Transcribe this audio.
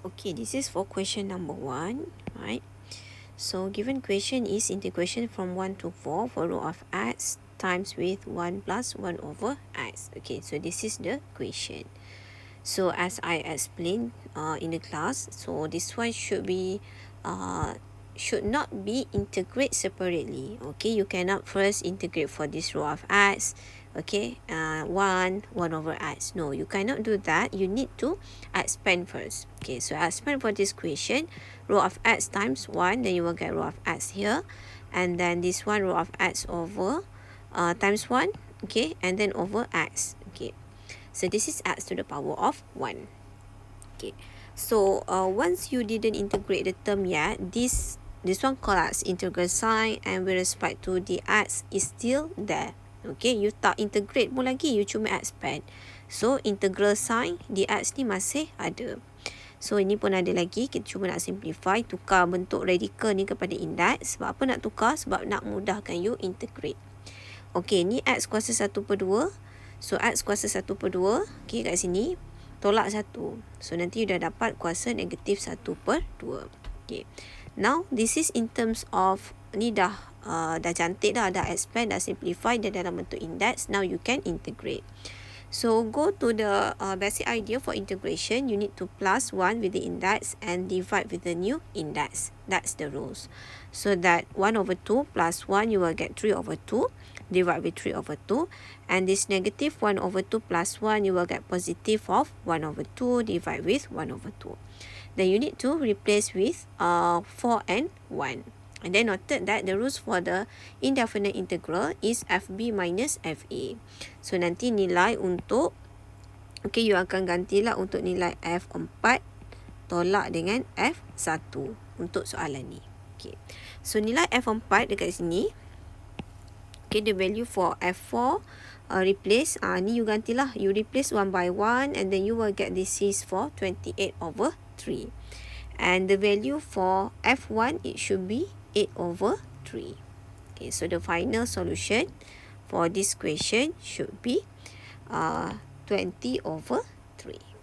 Okay, this is for question number 1, right? So given question is integration from 1 to 4 for root of x times with 1 plus 1 over x. Okay, so this is the question. So as I explained in the class, so this one should not be integrate separately. Okay, you cannot first integrate for this root of x. Okay, 1 over x. No, you cannot do that. You need to expand first. Okay, so expand for this question, root of x times 1, then you will get root of x here, and then this one root of x over times 1, okay, and then over x. Okay, so this is x to the power of 1. Okay, so once you didn't integrate the term yet, this one called as integral sign, and with respect to the x is still there. Okay, you tak integrate pun lagi, you cuma expand. So integral sign di x ni masih ada. So ini pun ada lagi, kita cuma nak simplify, tukar bentuk radical ni kepada index. Sebab apa nak tukar? Sebab nak mudahkan you integrate. Okay, ni x kuasa 1/2. So x kuasa 1/2, okay, kat sini tolak 1. So nanti you dah dapat kuasa negatif 1/2. Okay, now this is in terms of, ni dah cantik dah expand, dah simplify, dah dalam bentuk index. Now you can integrate. So go to the basic idea for integration. You need to plus 1 with the index and divide with the new index. That's the rules. So that 1/2 plus 1, you will get 3/2. Divide with 3/2. And this negative 1/2 plus 1, you will get positive of 1/2. Divide with 1/2. Then you need to replace with 4 and 1. And then noted that the rules for the indefinite integral is FB minus FA. So nanti nilai untuk, okay, you akan gantilah untuk nilai F4 tolak dengan F1 untuk soalan ni. Okay, so nilai F4 dekat sini, okay, the value for F4 replace, ni you gantilah, you replace 1 by 1, and then you will get this is for 28/3. And the value for F1, it should be 8/3. Okay, so the final solution for this question should be 20/3.